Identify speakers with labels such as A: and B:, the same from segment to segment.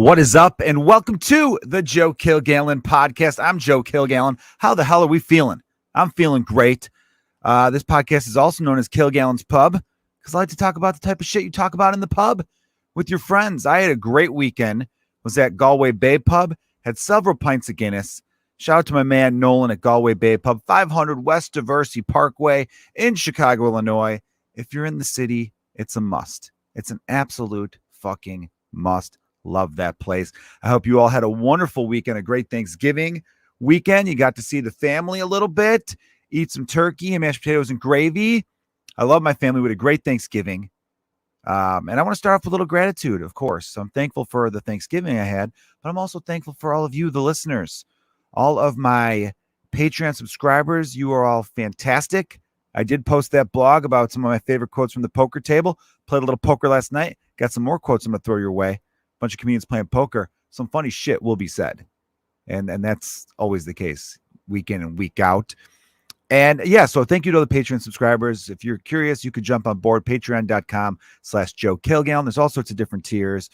A: What is up, and welcome to the Joe Kilgallon podcast. I'm Joe Kilgallon. How the hell are we feeling? I'm feeling great. This podcast is also known as Kilgallon's Pub because I like to talk about the type of shit you talk about in the pub with your friends. I had a great weekend. Was at Galway Bay Pub. Had several pints of Guinness. Shout out to my man Nolan at Galway Bay Pub, 500 West Diversey Parkway in Chicago, Illinois. If you're in the city, it's a must. It's an absolute fucking must. Love that place. I hope you all had a wonderful weekend, a great Thanksgiving weekend. You got to see the family a little bit, eat some turkey and mashed potatoes and gravy. I love my family. We had a great Thanksgiving. And I want to start off with a little gratitude, of course. So I'm thankful for the Thanksgiving I had, but I'm also thankful for all of you, the listeners, all of my Patreon subscribers. You are all fantastic. I did post that blog about some of my favorite quotes from the poker table. Played a little poker last night. Got some more quotes I'm going to throw your way. Bunch of comedians playing poker, some funny shit will be said. And that's always the case week in and week out. And yeah, so thank you to the Patreon subscribers. If you're curious, you could jump on board, patreon.com/Joe Kilgallon. There's all sorts of different tiers.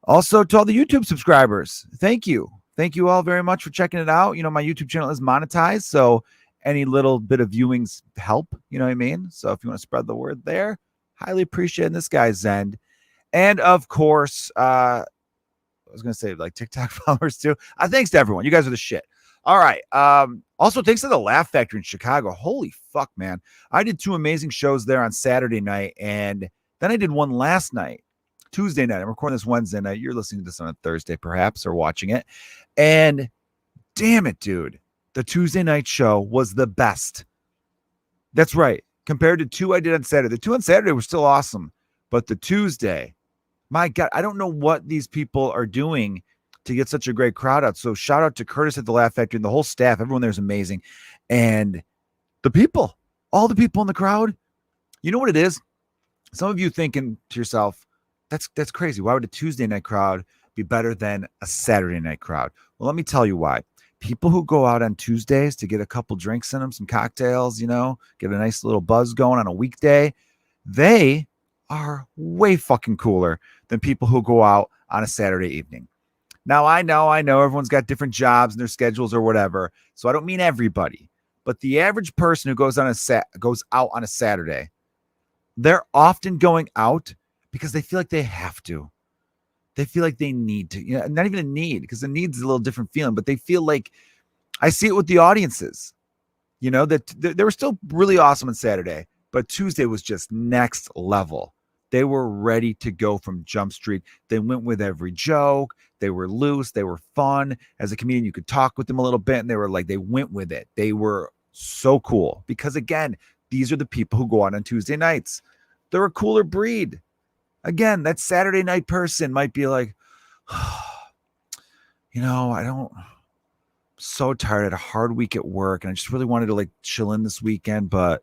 A: Also to all the YouTube subscribers, thank you. Thank you all very much for checking it out. You know, my YouTube channel is monetized, so any little bit of viewings help, you know what I mean? So if you want to spread the word there, highly appreciate it in this guy's end. And of course, I was going to say like TikTok followers too. Thanks to everyone. You guys are the shit. All right. Also, thanks to the Laugh Factory in Chicago. Holy fuck, man. I did 2 amazing shows there on Saturday night. And then I did one last night, Tuesday night. I'm recording this Wednesday night. You're listening to this on a Thursday, perhaps, or watching it. And damn it, dude. The Tuesday night show was the best. That's right. Compared to 2 I did on Saturday. The 2 on Saturday were still awesome. But the Tuesday, my God, I don't know what these people are doing to get such a great crowd out. So shout out to Curtis at the Laugh Factory and the whole staff. Everyone there is amazing. And the people, all the people in the crowd, you know what it is? Some of you thinking to yourself, that's crazy. Why would a Tuesday night crowd be better than a Saturday night crowd? Well, let me tell you why. People who go out on Tuesdays to get a couple drinks in them, some cocktails, you know, get a nice little buzz going on a weekday, they are way fucking cooler than people who go out on a Saturday evening. Now, I know everyone's got different jobs and their schedules or whatever, so I don't mean everybody, but the average person who goes out on a Saturday, they're often going out because they feel like they have to. They feel like they need to. You know, not even a need, because the need's a little different feeling, but they feel like, I see it with the audiences, you know, that they were still really awesome on Saturday, but Tuesday was just next level. They were ready to go from Jump Street. They went with every joke. They were loose. They were fun. As a comedian, you could talk with them a little bit, and they went with it. They were so cool because, again, these are the people who go out on Tuesday nights. They're a cooler breed. Again, that Saturday night person might be like, you know, I'm so tired. I had a hard week at work, and I just really wanted to like chill in this weekend, but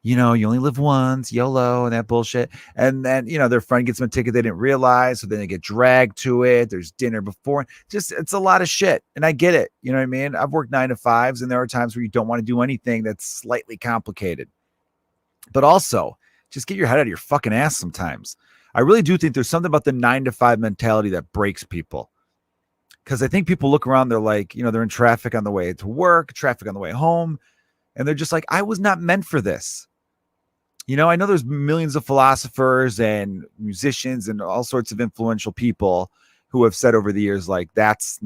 A: you know, you only live once, YOLO, and that bullshit. And then, you know, their friend gets them a ticket they didn't realize, so then they get dragged to it. There's dinner before. Just, it's a lot of shit. And I get it. You know what I mean? I've worked 9 to 5s, and there are times where you don't want to do anything that's slightly complicated. But also, just get your head out of your fucking ass sometimes. I really do think there's something about the 9 to 5 mentality that breaks people. Because I think people look around, they're like, you know, they're in traffic on the way to work, traffic on the way home, and they're just like, I was not meant for this. You know, I know there's millions of philosophers and musicians and all sorts of influential people who have said over the years, like, that's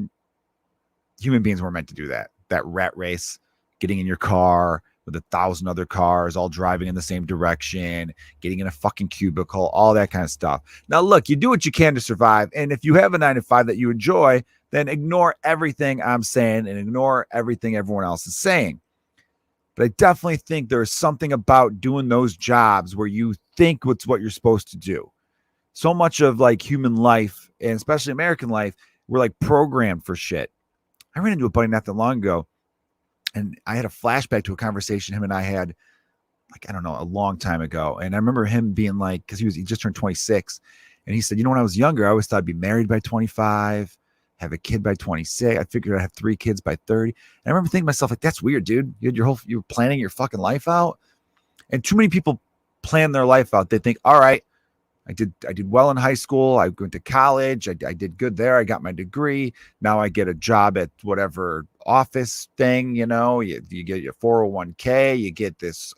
A: human beings weren't meant to do that. That rat race, getting in your car with 1,000 other cars, all driving in the same direction, getting in a fucking cubicle, all that kind of stuff. Now, look, you do what you can to survive. And if you have a 9 to 5 that you enjoy, then ignore everything I'm saying and ignore everything everyone else is saying. But I definitely think there's something about doing those jobs where you think it's what you're supposed to do. So much of like human life, and especially American life, we're like programmed for shit. I ran into a buddy not that long ago, and I had a flashback to a conversation him and I had, like, I don't know, a long time ago. And I remember him being like, because he just turned 26, and he said, you know, when I was younger, I always thought I'd be married by 25. Have a kid by 26. I figured I'd have 3 kids by 30. And I remember thinking to myself, like, that's weird, dude. You were planning your fucking life out. And too many people plan their life out. They think, all right, I did well in high school. I went to college. I did good there. I got my degree. Now I get a job at whatever office thing, you get your 401k, you get this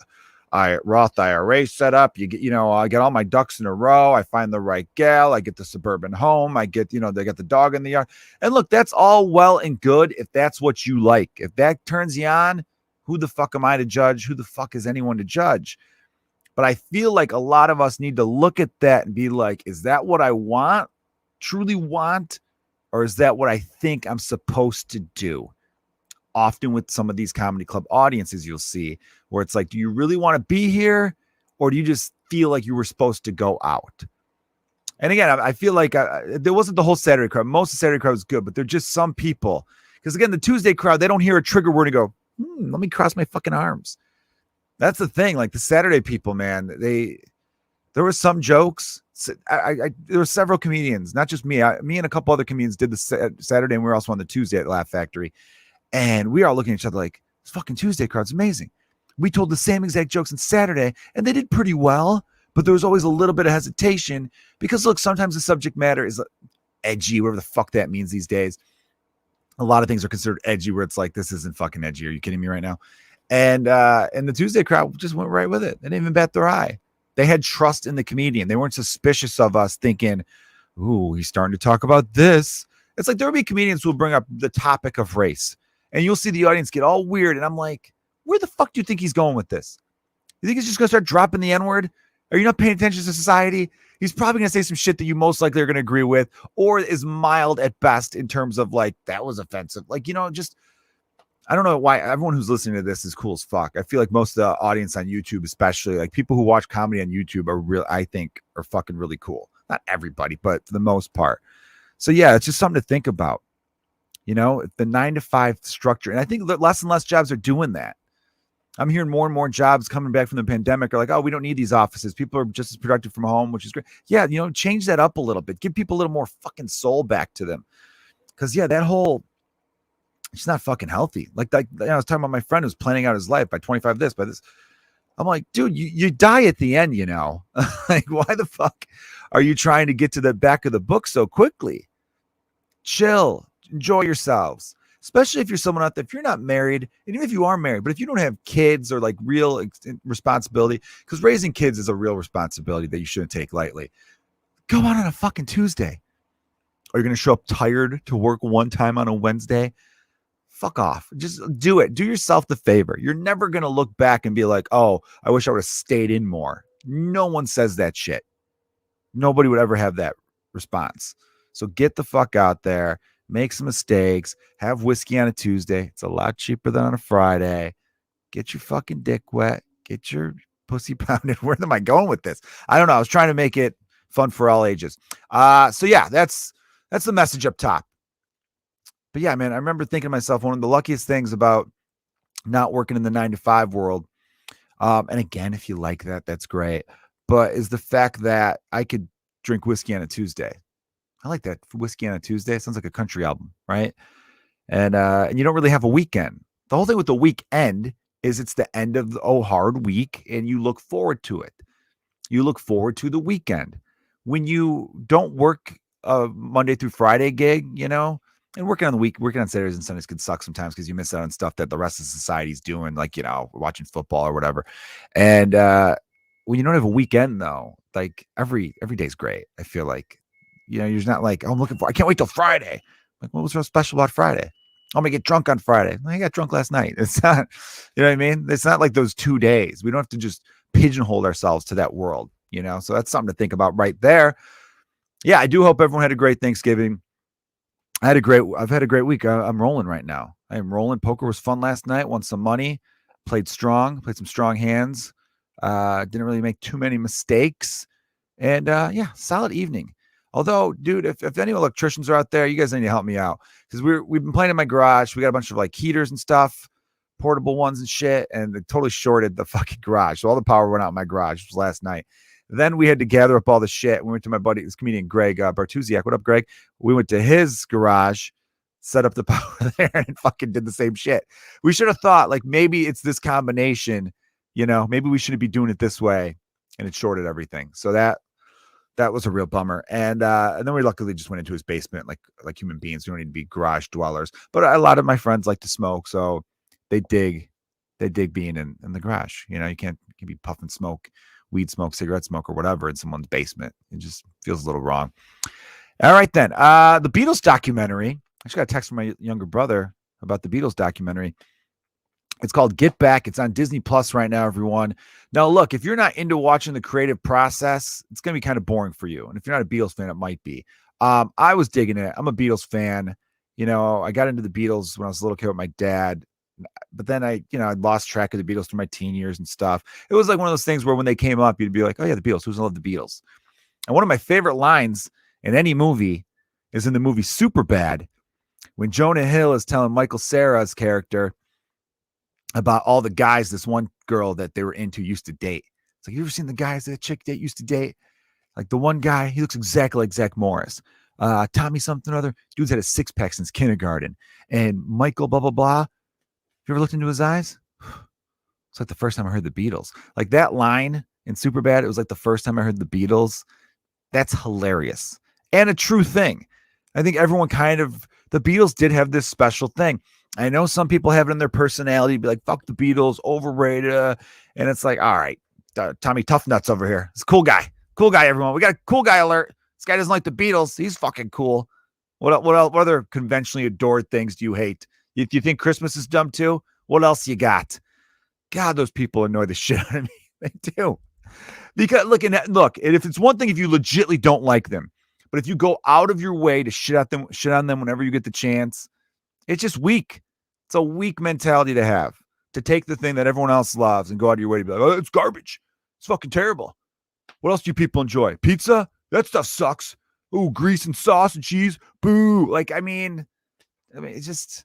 A: Roth IRA set up. You get, I get all my ducks in a row. I find the right gal. I get the suburban home. I get, they got the dog in the yard. And look, that's all well and good if that's what you like. If that turns you on, who the fuck am I to judge? Who the fuck is anyone to judge? But I feel like a lot of us need to look at that and be like, is that what I want, truly want? Or is that what I think I'm supposed to do? Often with some of these comedy club audiences, you'll see where it's like, do you really want to be here? Or do you just feel like you were supposed to go out? And again, I feel like there wasn't the whole Saturday crowd. Most of the Saturday crowd was good, but they're just some people. Because again, the Tuesday crowd, they don't hear a trigger word and go, let me cross my fucking arms. That's the thing. Like the Saturday people, man, there were some jokes. There were several comedians, not just me. Me and a couple other comedians did the Saturday, and we were also on the Tuesday at Laugh Factory. And we are all looking at each other like, this fucking Tuesday crowd's amazing. We told the same exact jokes on Saturday, and they did pretty well, but there was always a little bit of hesitation because, look, sometimes the subject matter is edgy, whatever the fuck that means these days. A lot of things are considered edgy where it's like, this isn't fucking edgy. Are you kidding me right now? And the Tuesday crowd just went right with it. They didn't even bat their eye. They had trust in the comedian. They weren't suspicious of us thinking, ooh, he's starting to talk about this. It's like there will be comedians who will bring up the topic of race. And you'll see the audience get all weird. And I'm like, where the fuck do you think he's going with this? You think he's just going to start dropping the N-word? Are you not paying attention to society? He's probably going to say some shit that you most likely are going to agree with or is mild at best in terms of like, that was offensive. Like, just, I don't know why everyone who's listening to this is cool as fuck. I feel like most of the audience on YouTube, especially like people who watch comedy on YouTube I think are fucking really cool. Not everybody, but for the most part. So yeah, it's just something to think about. The 9-to-5 structure. And I think that less and less jobs are doing that. I'm hearing more and more jobs coming back from the pandemic are like, oh, we don't need these offices. People are just as productive from home, which is great. Yeah, change that up a little bit. Give people a little more fucking soul back to them. Because, yeah, that whole, it's not fucking healthy. Like I was talking about my friend who's planning out his life by 25 this, by this. I'm like, dude, you die at the end, Like, why the fuck are you trying to get to the back of the book so quickly? Chill. Enjoy yourselves, especially if you're someone out there, if you're not married, and even if you are married, but if you don't have kids or like real responsibility, because raising kids is a real responsibility that you shouldn't take lightly. Go out on a fucking Tuesday. Are you going to show up tired to work one time on a Wednesday? Fuck off. Just do it. Do yourself the favor. You're never going to look back and be like, oh, I wish I would have stayed in more. No one says that shit. Nobody would ever have that response. So get the fuck out there. Make some mistakes, have whiskey on a Tuesday. It's a lot cheaper than on a Friday. Get your fucking dick wet. Get your pussy pounded. Where am I going with this? I don't know. I was trying to make it fun for all ages. So yeah, that's the message up top. But yeah, man, I remember thinking to myself, one of the luckiest things about not working in the 9-to-5 world, and again, if you like that, that's great, but is the fact that I could drink whiskey on a Tuesday. I like that. Whiskey on a Tuesday. Sounds like a country album, right? And you don't really have a weekend. The whole thing with the weekend is it's the end of the hard week, and you look forward to it. You look forward to the weekend. When you don't work a Monday through Friday gig, and working on Saturdays and Sundays can suck sometimes because you miss out on stuff that the rest of society's doing, like, watching football or whatever. And when you don't have a weekend, though, like every day's great. I feel like. You're not like, oh, I can't wait till Friday. Like, what was so special about Friday? I'm gonna get drunk on Friday. I got drunk last night. It's not, you know what I mean? It's not like those 2 days. We don't have to just pigeonhole ourselves to that world, So that's something to think about right there. Yeah, I do hope everyone had a great Thanksgiving. I've had a great week. I'm rolling right now. I am rolling. Poker was fun last night. Won some money. Played some strong hands. Didn't really make too many mistakes. And yeah, solid evening. Although, dude, if any electricians are out there, you guys need to help me out because we've been playing in my garage. We got a bunch of like heaters and stuff, portable ones and shit, and they totally shorted the fucking garage. So all the power went out in my garage. It was last night. Then we had to gather up all the shit. We went to my buddy, this comedian Greg Bartusiak. What up, Greg? We went to his garage, set up the power there, and fucking did the same shit. We should have thought like maybe it's this combination. Maybe we shouldn't be doing it this way, and it shorted everything. So that that was a real bummer. And then we luckily just went into his basement like human beings. We don't need to be garage dwellers. But a lot of my friends like to smoke, so they dig being in the garage. You know, you can be puffing smoke, weed smoke, cigarette smoke, or whatever in someone's basement. It just feels a little wrong. All right, then. The Beatles documentary. I just got a text from my younger brother about the Beatles documentary. It's called Get Back. It's on Disney Plus right now, everyone. Now, look, if you're not into watching the creative process, it's going to be kind of boring for you. And if you're not a Beatles fan, it might be. I was digging it. I'm a Beatles fan. You know, I got into the Beatles when I was a little kid with my dad. But then I lost track of the Beatles through my teen years and stuff. It was like one of those things where when they came up, you'd be like, oh, yeah, the Beatles. Who's going to love the Beatles? And one of my favorite lines in any movie is in the movie Superbad, when Jonah Hill is telling Michael Cera's character about all the guys this one girl that they were into used to date. It's like, you ever seen the guys that chick that used to date? Like the one guy, he looks exactly like Zach Morris. Tommy something or other. Dude's had a six-pack since kindergarten. And Michael blah, blah, blah. You ever looked into his eyes? It's like the first time I heard the Beatles. Like that line in Superbad, it was like the first time I heard the Beatles. That's hilarious. And a true thing. I think everyone the Beatles did have this special thing. I know some people have it in their personality, be like, fuck the Beatles, overrated. And it's like, all right, Tommy Tough Nuts over here. It's a cool guy. Cool guy, everyone. We got a cool guy alert. This guy doesn't like the Beatles. He's fucking cool. What other conventionally adored things do you hate? If you think Christmas is dumb too, what else you got? God, those people annoy the shit out of me. They do. Because look, and if it's one thing if you legitimately don't like them, but if you go out of your way to shit on them whenever you get the chance, it's just weak. It's a weak mentality to have, to take the thing that everyone else loves and go out of your way to be like, oh, it's garbage. It's fucking terrible. What else do you people enjoy? Pizza? That stuff sucks. Ooh, grease and sauce and cheese. Boo. Like, I mean, it's just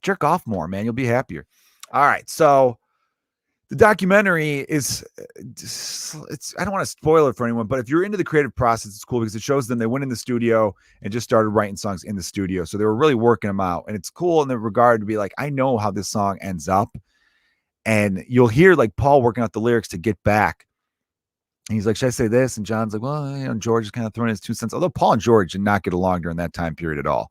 A: jerk off more, man. You'll be happier. All right. So the documentary is, I don't want to spoil it for anyone, but if you're into the creative process, it's cool because it shows them they went in the studio and just started writing songs in the studio. So they were really working them out. And it's cool in the regard to be like, I know how this song ends up. And you'll hear like Paul working out the lyrics to Get Back. And he's like, should I say this? And John's like, well, George is kind of throwing his 2 cents. Although Paul and George did not get along during that time period at all.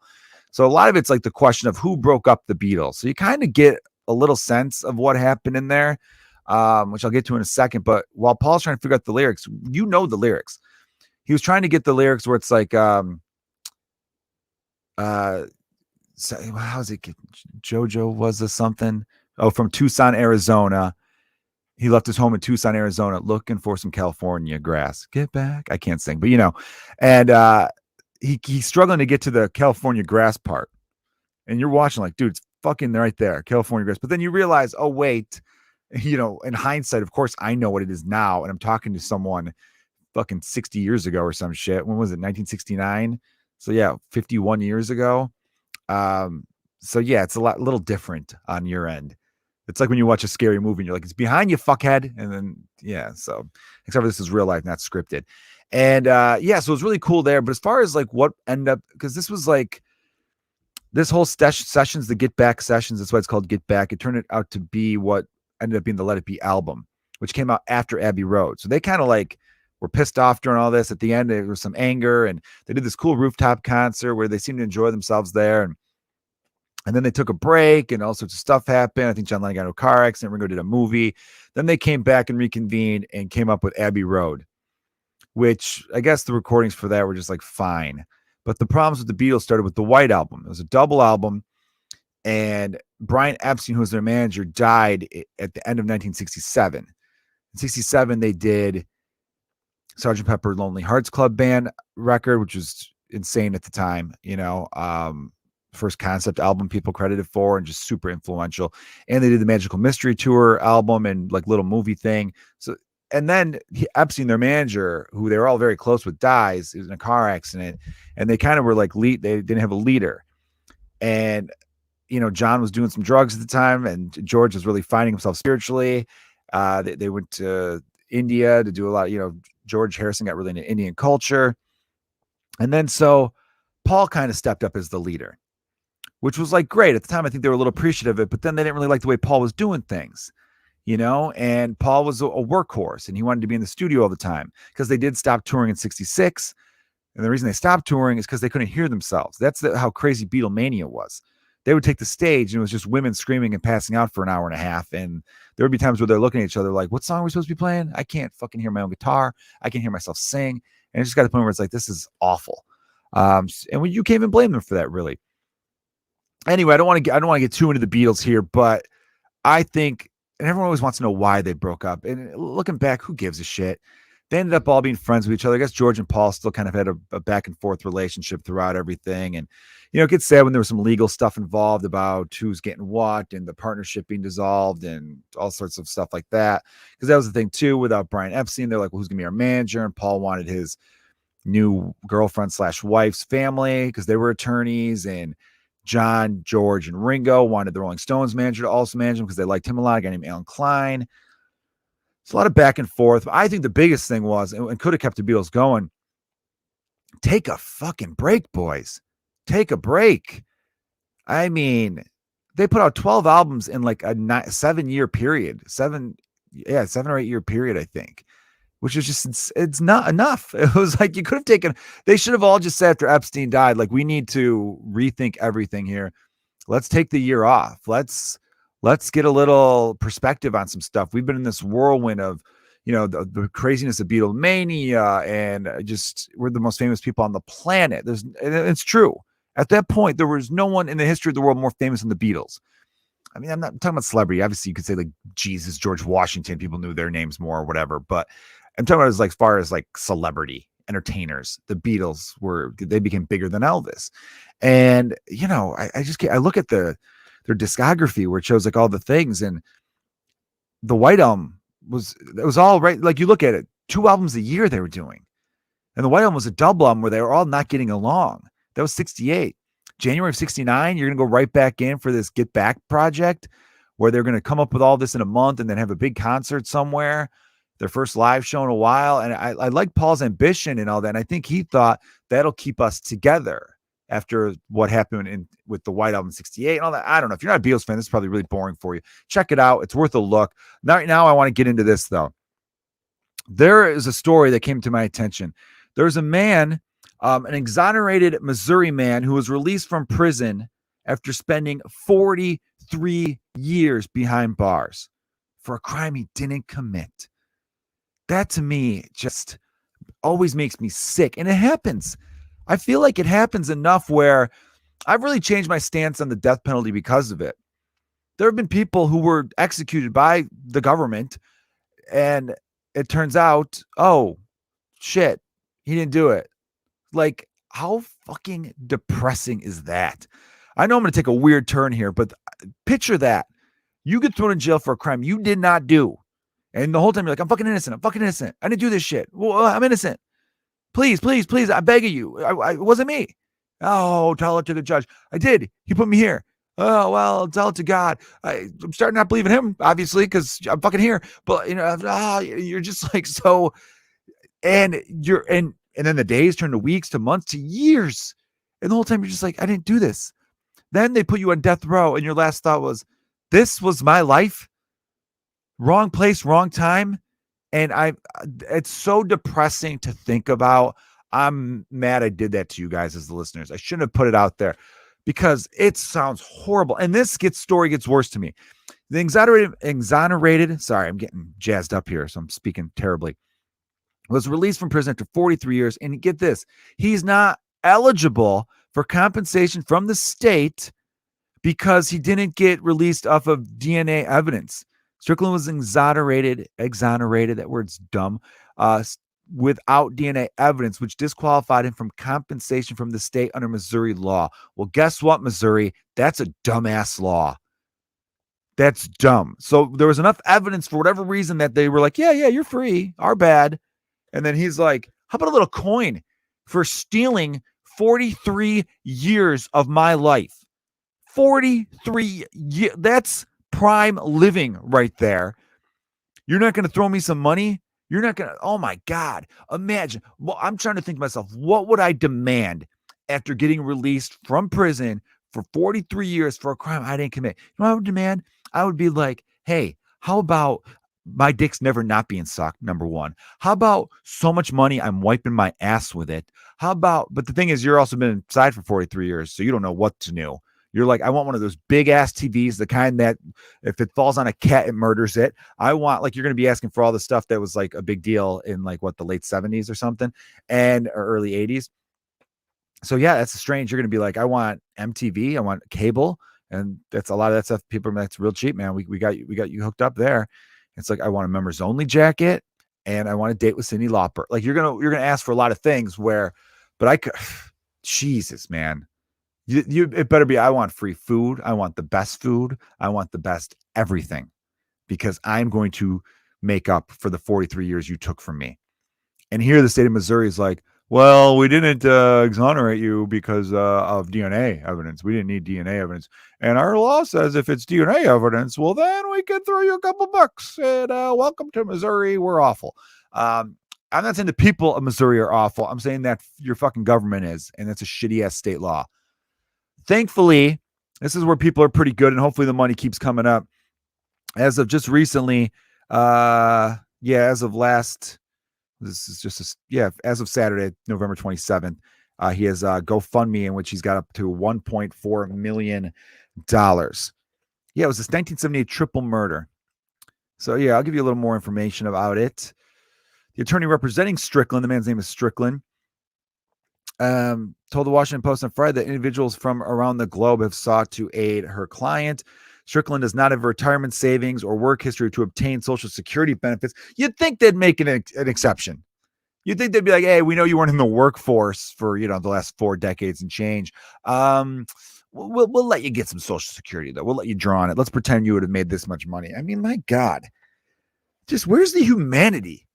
A: So a lot of it's like the question of who broke up the Beatles. So you kind of get a little sense of what happened in there. Which I'll get to in a second. But while Paul's trying to figure out the lyrics, the lyrics. He was trying to get the lyrics where it's like, so how's it? JoJo was this something? Oh, from Tucson, Arizona. He left his home in Tucson, Arizona, looking for some California grass. Get back. I can't sing, but and he's struggling to get to the California grass part. And you're watching like, dude, it's fucking right there, California grass. But then you realize, oh, wait. In hindsight, of course, I know what it is now. And I'm talking to someone fucking 60 years ago or some shit. When was it? 1969. So yeah, 51 years ago. So yeah, it's a little different on your end. It's like when you watch a scary movie and you're like, it's behind you, fuckhead. And then, yeah. So except for this is real life, not scripted. And yeah, so it was really cool there. But as far as like what ended up, because this was like, this whole sessions, the Get Back sessions, that's why it's called Get Back. It turned out to be what ended up being the Let It Be album, which came out after Abbey Road. So they kind of like were pissed off during all this. At the end, there was some anger, and they did this cool rooftop concert where they seemed to enjoy themselves there. And then they took a break, and all sorts of stuff happened. I think John Lennon got into a car accident. Ringo did a movie. Then they came back and reconvened and came up with Abbey Road, which I guess the recordings for that were just like fine. But the problems with the Beatles started with the White Album. It was a double album. And Brian Epstein, who was their manager, died at the end of 1967. In 67, they did Sgt. Pepper Lonely Hearts Club Band record, which was insane at the time. First concept album people credited for and just super influential. And they did the Magical Mystery Tour album and like little movie thing. So, and then Epstein, their manager, who they were all very close with, dies. It was in a car accident. And they kind of were like, they didn't have a leader. And John was doing some drugs at the time, and George was really finding himself spiritually. They went to India to do a lot. George Harrison got really into Indian culture. And then so Paul kind of stepped up as the leader, which was like great. At the time, I think they were a little appreciative of it, but then they didn't really like the way Paul was doing things. and Paul was a workhorse and he wanted to be in the studio all the time because they did stop touring in 66. And the reason they stopped touring is because they couldn't hear themselves. That's how crazy Beatlemania was. They would take the stage and it was just women screaming and passing out for an hour and a half. And there would be times where they're looking at each other like, what song are we supposed to be playing? I can't fucking hear my own guitar. I can hear myself sing. And it just got to the point where it's like, this is awful. And you can't even blame them for that, really. Anyway, I don't want to get too into the Beatles here, but I think, and everyone always wants to know why they broke up. And looking back, who gives a shit? They ended up all being friends with each other. I guess George and Paul still kind of had a back and forth relationship throughout everything. And, it gets sad when there was some legal stuff involved about who's getting what and the partnership being dissolved and all sorts of stuff like that. Because that was the thing too, without Brian Epstein, they're like, well, who's going to be our manager? And Paul wanted his new girlfriend / wife's family because they were attorneys, and John, George, and Ringo wanted the Rolling Stones manager to also manage them because they liked him a lot, a guy named Alan Klein. It's a lot of back and forth. But I think the biggest thing was, and could have kept the Beatles going, take a fucking break, boys. Take a break. I mean, they put out 12 albums in like a 7-year period. 7 or 8 year period, I think, which is just, it's not enough. It was like, you could have taken, they should have all just said after Epstein died, like, we need to rethink everything here. Let's take the year off. Let's get a little perspective on some stuff. We've been in this whirlwind of, the craziness of Beatlemania, and just, we're the most famous people on the planet. And it's true. At that point, there was no one in the history of the world more famous than the Beatles. I mean, I'm not talking about celebrity. Obviously, you could say like Jesus, George Washington. People knew their names more or whatever. But I'm talking about as far as like celebrity entertainers. The Beatles they became bigger than Elvis. And, I look at their discography where it shows like all the things, and the White Album was all right. Like, you look at it, 2 albums a year they were doing. And the White Album was a double album where they were all not getting along. That was 68. January of 69, you're going to go right back in for this Get Back project where they're going to come up with all this in a month and then have a big concert somewhere, their first live show in a while. And I like Paul's ambition and all that. And I think he thought that'll keep us together after what happened with the White Album 68 and all that. I don't know. If you're not a Beatles fan, this is probably really boring for you. Check it out. It's worth a look. Now I want to get into this, though. There is a story that came to my attention. There's a man, an exonerated Missouri man who was released from prison after spending 43 years behind bars for a crime he didn't commit. That to me just always makes me sick. And it happens. I feel like it happens enough where I've really changed my stance on the death penalty because of it. There have been people who were executed by the government, and it turns out, oh, shit, he didn't do it. Like, how fucking depressing is that? I know I'm going to take a weird turn here, but picture that. You get thrown in jail for a crime you did not do. And the whole time you're like, I'm fucking innocent. I'm fucking innocent. I didn't do this shit. Well, I'm innocent. Please, please, please. I beg of you. It wasn't me. Oh, tell it to the judge. I did. He put me here. Oh, well, tell it to God. I'm starting not believing him, obviously, because I'm fucking here. But, you're just like, so, and then the days turn to weeks, to months, to years. And the whole time you're just like, I didn't do this. Then they put you on death row, and your last thought was, this was my life. Wrong place, wrong time. And it's so depressing to think about. I'm mad I did that to you guys as the listeners. I shouldn't have put it out there because it sounds horrible. And this story gets worse to me. The exonerated, sorry, I'm getting jazzed up here, so I'm speaking terribly, was released from prison after 43 years. And get this, he's not eligible for compensation from the state because he didn't get released off of DNA evidence. Strickland was exonerated, that word's dumb, without DNA evidence, which disqualified him from compensation from the state under Missouri law. Well, guess what, Missouri? That's a dumbass law. That's dumb. So there was enough evidence for whatever reason that they were like, yeah, you're free. Our bad. And then he's like, how about a little coin for stealing 43 years of my life? 43 years. That's prime living right there. You're not going to throw me some money? You're not going to, oh my God. Imagine. Well, I'm trying to think to myself, what would I demand after getting released from prison for 43 years for a crime I didn't commit? You know what I would demand? I would be like, hey, How about my dick's never not being sucked, number one? How about so much money I'm wiping my ass with it? How about, but the thing is, you're also been inside for 43 years, so you don't know what to do. You're like, I want one of those big ass TVs, the kind that if it falls on a cat, it murders it. I want, like, you're going to be asking for all the stuff that was like a big deal in like what, the late 70s or something, and or early 80s. So yeah, that's strange. You're going to be like, I want MTV, I want cable, and that's a lot of that stuff. People are like, that's real cheap, man. We got you hooked up there. It's like, I want a members only jacket, and I want a date with Cyndi Lauper. Like, you're gonna ask for a lot of things where, but I could, Jesus, man. It better be, I want free food. I want the best food. I want the best everything, because I'm going to make up for the 43 years you took from me. And here the state of Missouri is like, well, we didn't exonerate you because of DNA evidence. We didn't need DNA evidence. And our law says if it's DNA evidence, well, then we could throw you a couple bucks. And welcome to Missouri. We're awful. I'm not saying the people of Missouri are awful. I'm saying that your fucking government is, and that's a shitty ass state law. Thankfully, this is where people are pretty good, and hopefully the money keeps coming up. As of just recently, as of last, this is just as of Saturday, November 27th, he has GoFundMe, in which he's got up to $1.4 million. Yeah, it was this 1978 triple murder. So yeah, I'll give you a little more information about it. The attorney representing Strickland, the man's name is Strickland, told the Washington Post on Friday that individuals from around the globe have sought to aid her client. Strickland does not have retirement savings or work history to obtain Social Security benefits. You'd think they'd make an exception. You'd think they'd be like, hey, we know you weren't in the workforce for, the last 4 decades and change. We'll let you get some Social Security, though. We'll let you draw on it. Let's pretend you would have made this much money. I mean, my God. Just where's the humanity?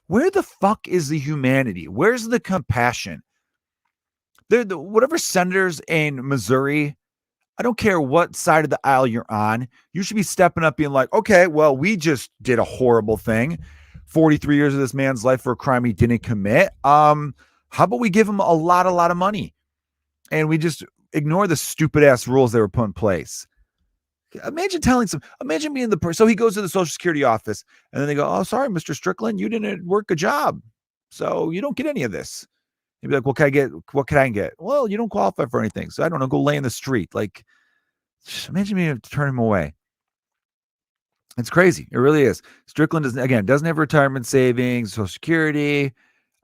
A: Where the fuck is the humanity? Where's the compassion? Whatever senators in Missouri, I don't care what side of the aisle you're on, you should be stepping up being like, okay, well, we just did a horrible thing. 43 years of this man's life for a crime he didn't commit. How about we give him a lot of money, and we just ignore the stupid ass rules that were put in place? Imagine being the person. So he goes to the Social Security office, and then they go, oh, sorry, Mr. Strickland, you didn't work a job, so you don't get any of this. He'd be like, what can I get? Well, you don't qualify for anything. So I don't know, go lay in the street. Like, imagine me turn him away. It's crazy. It really is. Strickland doesn't have retirement savings, Social Security,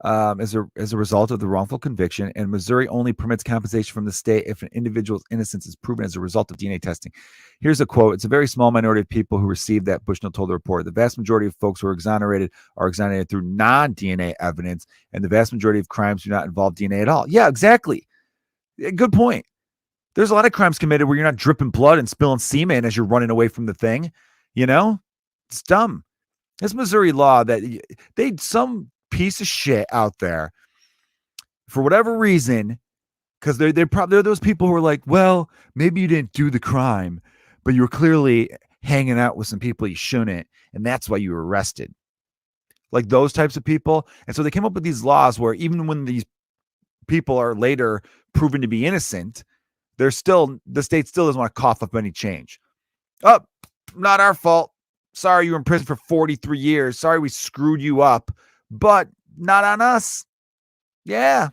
A: as a result of the wrongful conviction. And Missouri only permits compensation from the state if an individual's innocence is proven as a result of DNA testing. Here's a quote. It's a very small minority of people who received that, Bushnell told the reporter. The vast majority of folks who are exonerated through non-DNA evidence, and the vast majority of crimes do not involve DNA at all. Yeah, exactly. Good point. There's a lot of crimes committed where you're not dripping blood and spilling semen as you're running away from the thing. It's dumb. This Missouri law that some piece of shit out there, for whatever reason, because they're those people who are like, well, maybe you didn't do the crime, but you were clearly hanging out with some people you shouldn't, and that's why you were arrested. Like those types of people. And so they came up with these laws where even when these people are later proven to be innocent, the state still doesn't want to cough up any change. Oh, not our fault. Sorry, you were in prison for 43 years. Sorry, we screwed you up, but not on us. Yeah.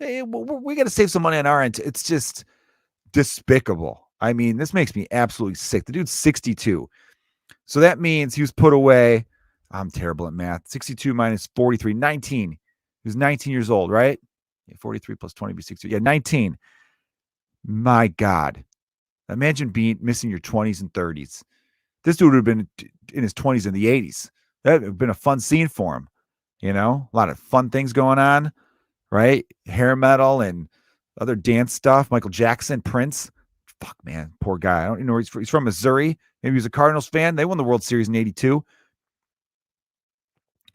A: Hey, we got to save some money on our end. It's just despicable. I mean, this makes me absolutely sick. The dude's 62. So that means he was put away. I'm terrible at math. 62 minus 43, 19. He was 19 years old, right? Yeah, 43 plus 20 be 62. Yeah, 19. My God. Imagine missing your 20s and 30s. This dude would have been in his 20s in the 80s. That would have been a fun scene for him. A lot of fun things going on, right? Hair metal and other dance stuff. Michael Jackson, Prince. Fuck, man. Poor guy. I don't know where he's from. Missouri. Maybe he was a Cardinals fan. They won the World Series in 82.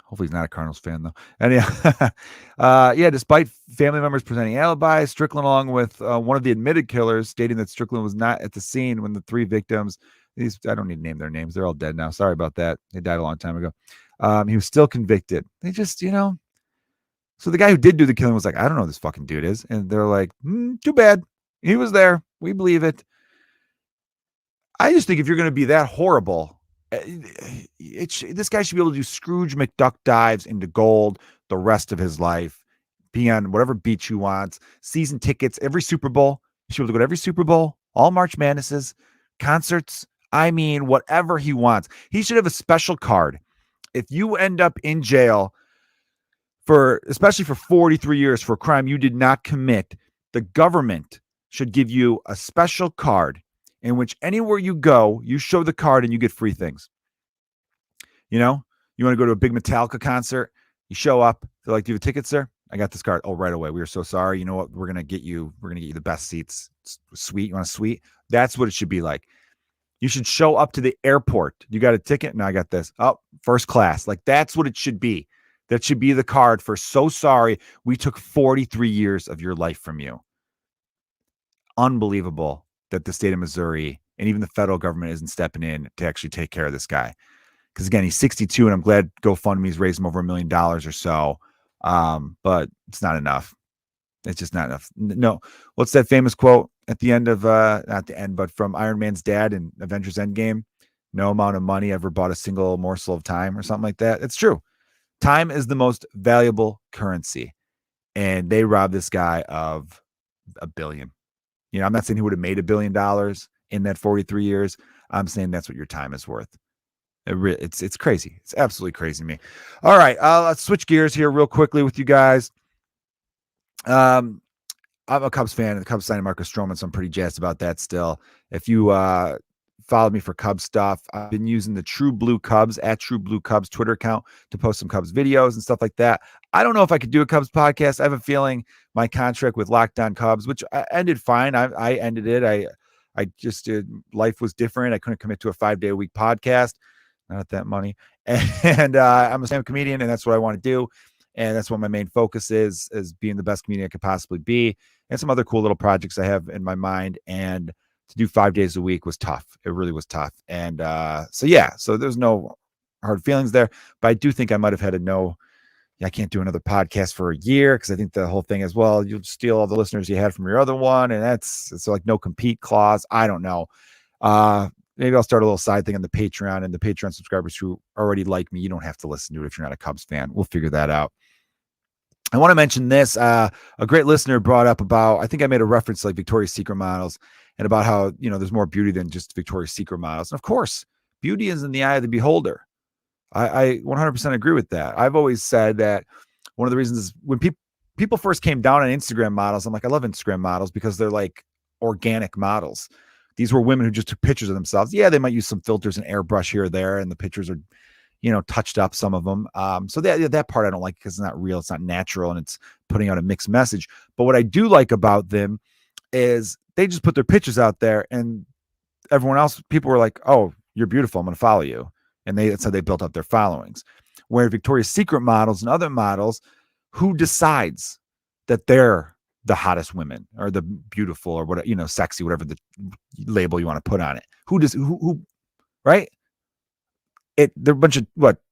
A: Hopefully he's not a Cardinals fan, though. And despite family members presenting alibis, Strickland, along with one of the admitted killers, stating that Strickland was not at the scene when the 3 victims, I don't need to name their names. They're all dead now. Sorry about that. They died a long time ago. He was still convicted. They just, So the guy who did do the killing was like, I don't know who this fucking dude is. And they're like, too bad. He was there. We believe it. I just think if you're going to be that horrible This guy should be able to do Scrooge McDuck dives into gold the rest of his life, be on whatever beach he wants, season tickets, every Super Bowl. He should be able to go to every Super Bowl, all March Madnesses, concerts. I mean, whatever he wants. He should have a special card. If you end up in jail especially for 43 years for a crime you did not commit, the government should give you a special card in which anywhere you go, you show the card and you get free things. You know, you want to go to a big Metallica concert, you show up, they're like, do you have a ticket, sir? I got this card. Oh, right away. We are so sorry. You know what? We're going to get you the best seats. Sweet. You want a suite? That's what it should be like. You should show up to the airport. You got a ticket? No, I got this. Oh, first class. Like, that's what it should be. That should be the card for so sorry. We took 43 years of your life from you. Unbelievable that the state of Missouri and even the federal government isn't stepping in to actually take care of this guy. Because again, he's 62, and I'm glad GoFundMe's raised him over $1 million or so. But it's not enough. It's just not enough. No. What's that famous quote at the end of not the end, but from Iron Man's dad in Avengers Endgame? No amount of money ever bought a single morsel of time, or something like that. It's true. Time is the most valuable currency. And they robbed this guy of $1 billion. You know, I'm not saying he would have made $1 billion in that 43 years. I'm saying that's what your time is worth. It's crazy. It's absolutely crazy to me. All right, let's switch gears here real quickly with you guys. I'm a Cubs fan, and the Cubs signed Marcus Stroman, so I'm pretty jazzed about that still. If you followed me for Cubs stuff, I've been using the True Blue Cubs at True Blue Cubs Twitter account to post some Cubs videos and stuff like that. I don't know if I could do a Cubs podcast. I have a feeling my contract with Locked On Cubs, which ended fine. I ended it. I just did. Life was different. I couldn't commit to a 5-day-a-week podcast. Not that money. And I'm a stand-up comedian, and that's what I want to do. And that's what my main focus is being the best comedian I could possibly be. And some other cool little projects I have in my mind. And to do 5 days a week was tough. It really was tough. And so there's no hard feelings there. But I do think I might have had I can't do another podcast for a year, because I think the whole thing is, well, you'll steal all the listeners you had from your other one. And it's like no compete clause. I don't know. Maybe I'll start a little side thing on the Patreon, and the Patreon subscribers who already like me, you don't have to listen to it if you're not a Cubs fan. We'll figure that out. I want to mention this. A great listener brought up about, I think I made a reference to like Victoria's Secret models, and about how, there's more beauty than just Victoria's Secret models. And of course, beauty is in the eye of the beholder. I 100% agree with that. I've always said that one of the reasons is when people first came down on Instagram models, I'm like, I love Instagram models because they're like organic models. These were women who just took pictures of themselves. Yeah, they might use some filters and airbrush here or there, and the pictures are, touched up, some of them. So that part I don't like, because it's not real, it's not natural, and it's putting out a mixed message. But what I do like about them is they just put their pictures out there, and everyone else, people were like, oh, you're beautiful, I'm going to follow you. And that's how they built up their followings. Where Victoria's Secret models and other models, who decides that they're the hottest women or the beautiful or whatever, sexy, whatever the label you want to put on it? Who, right? They're a bunch of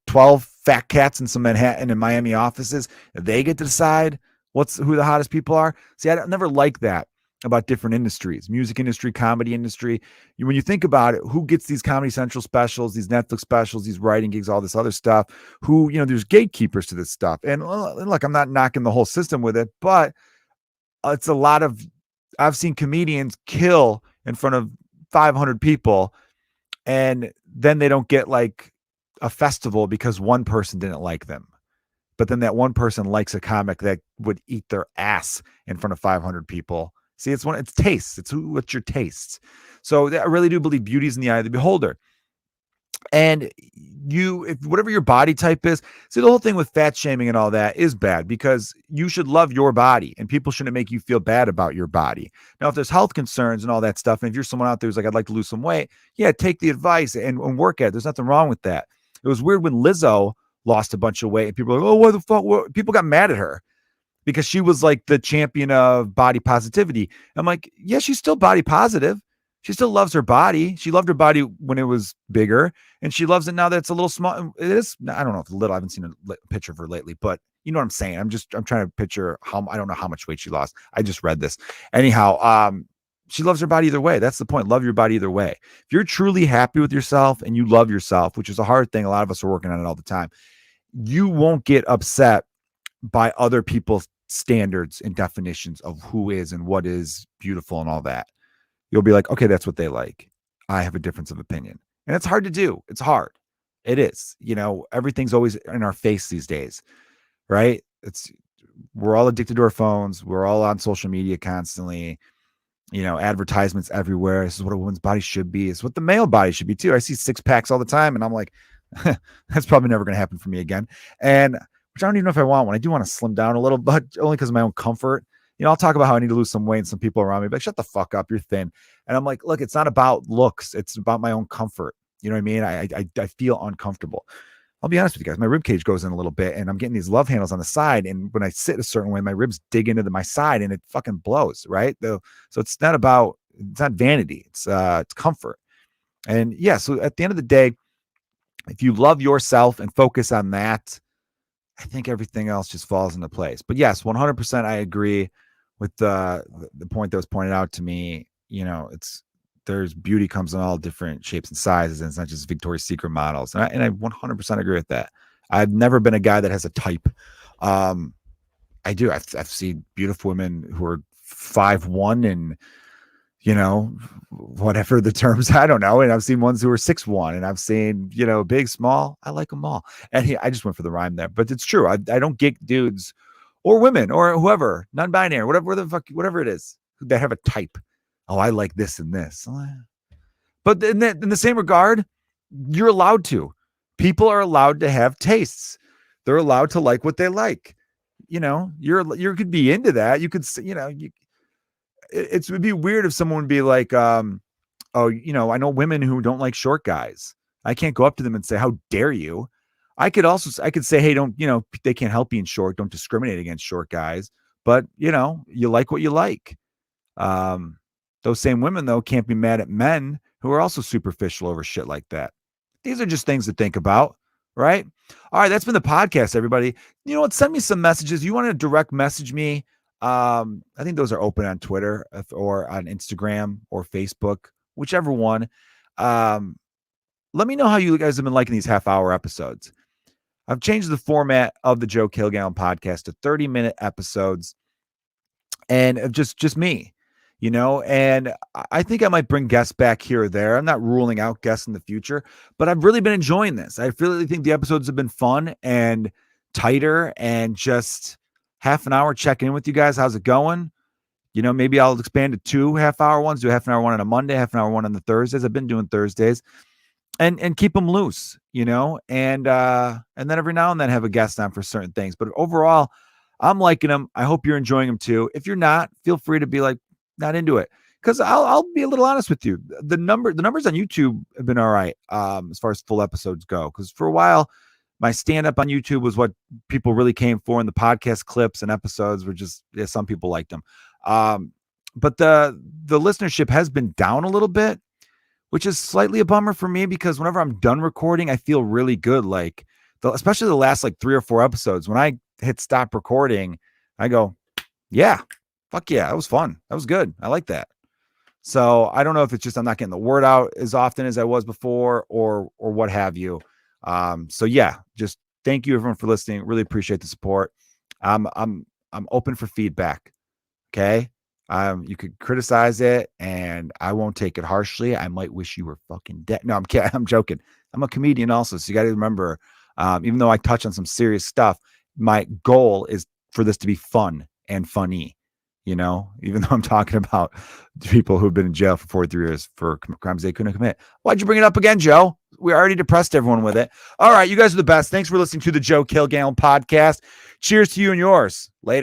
A: 12 fat cats in some Manhattan and Miami offices. They get to decide who the hottest people are. See, I never like that about different industries, music industry, comedy industry. When you think about it, who gets these Comedy Central specials, these Netflix specials, these writing gigs, all this other stuff? There's gatekeepers to this stuff. And look, I'm not knocking the whole system with it, but it's a lot of, I've seen comedians kill in front of 500 people, and then they don't get like a festival because one person didn't like them. But then that one person likes a comic that would eat their ass in front of 500 people. See, it's tastes. What's your tastes. So I really do believe beauty is in the eye of the beholder. And if whatever your body type is, see, the whole thing with fat shaming and all that is bad, because you should love your body, and people shouldn't make you feel bad about your body. Now, if there's health concerns and all that stuff, and if you're someone out there who's like, I'd like to lose some weight, yeah, take the advice and work at it. There's nothing wrong with that. It was weird when Lizzo lost a bunch of weight, and people were like, oh, what the fuck? People got mad at her because she was like the champion of body positivity. I'm like, yeah, she's still body positive. She still loves her body. She loved her body when it was bigger, and she loves it now that it's a little small. It is, I don't know if it's little. I haven't seen a picture of her lately, but you know what I'm saying? I'm trying to picture I don't know how much weight she lost. I just read this. Anyhow, she loves her body either way. That's the point. Love your body either way. If you're truly happy with yourself and you love yourself, which is a hard thing, a lot of us are working on it all the time, you won't get upset by other people's standards and definitions of who is and what is beautiful and all that. You'll be like, okay, that's what they like. I have a difference of opinion. And it's hard to do. It's hard. It is. Everything's always in our face these days, right? We're all addicted to our phones. We're all on social media constantly. Advertisements everywhere. This is what a woman's body should be. It's what the male body should be too. I see 6-packs all the time, and I'm like, that's probably never going to happen for me again. And which I don't even know if I want one. I do want to slim down a little, but only because of my own comfort. I'll talk about how I need to lose some weight, and some people around me be like, shut the fuck up, you're thin. And I'm like, look, it's not about looks. It's about my own comfort. You know what I mean? I feel uncomfortable. I'll be honest with you guys. My rib cage goes in a little bit, and I'm getting these love handles on the side. And when I sit a certain way, my ribs dig into my side, and it fucking blows, right? So it's not vanity. It's comfort. And yeah, so at the end of the day, if you love yourself and focus on that, I think everything else just falls into place. But yes, 100% I agree with the point that was pointed out to me. There's beauty comes in all different shapes and sizes, and it's not just Victoria's Secret models. And I 100% agree with that. I've never been a guy that has a type. I do. I've seen beautiful women who are 5'1" and whatever the terms, I don't know. And I've seen ones who are 6'1", and I've seen, big, small. I like them all. And I just went for the rhyme there, but it's true. I don't get dudes or women or whoever, non-binary, whatever it is, that have a type. Oh, I like this and this. But in the same regard, you're allowed to. People are allowed to have tastes. They're allowed to like what they like. You could be into that. You could, it would be weird if someone would be like, I know women who don't like short guys. I can't go up to them and say, how dare you? I could say, hey, don't, they can't help being short. Don't discriminate against short guys. But, you like what you like. Those same women, though, can't be mad at men who are also superficial over shit like that. These are just things to think about, right? All right, that's been the podcast, everybody. You know what? Send me some messages. You want to direct message me? I think those are open on Twitter or on Instagram or Facebook, whichever one. Let me know how you guys have been liking these half-hour episodes. I've changed the format of the Joe Kilgallon podcast to 30-minute episodes, and of just me, and I think I might bring guests back here or there. I'm not ruling out guests in the future, but I've really been enjoying this. I really think the episodes have been fun and tighter, and just half an hour checking in with you guys. How's it going? Maybe I'll expand to 2 half-hour ones, do a half-an-hour one on a Monday, half-an-hour one on the Thursdays. I've been doing Thursdays, and keep them loose, and then every now and then have a guest on for certain things. But overall, I'm liking them. I hope you're enjoying them too. If you're not, feel free to be like, not into it, because I'll be a little honest with you. The numbers on YouTube have been all right, as far as full episodes go, because for a while my stand-up on YouTube was what people really came for, and the podcast clips and episodes were just, some people liked them. But the listenership has been down a little bit, which is slightly a bummer for me, because whenever I'm done recording, I feel really good. Like especially the last 3 or 4 episodes, when I hit stop recording, I go, yeah, fuck yeah, that was fun. That was good. I like that. So I don't know if it's just I'm not getting the word out as often as I was before, or what have you. So yeah, just thank you everyone for listening. Really appreciate the support. I'm open for feedback. Okay. You could criticize it, and I won't take it harshly. I might wish you were fucking dead. No, I'm kidding. I'm joking. I'm a comedian also, so you got to remember, even though I touch on some serious stuff, my goal is for this to be fun and funny. Even though I'm talking about people who've been in jail for 43 years for crimes they couldn't commit. Why'd you bring it up again, Joe? We already depressed everyone with it. All right, you guys are the best. Thanks for listening to the Joe Kilgallon podcast. Cheers to you and yours. Later.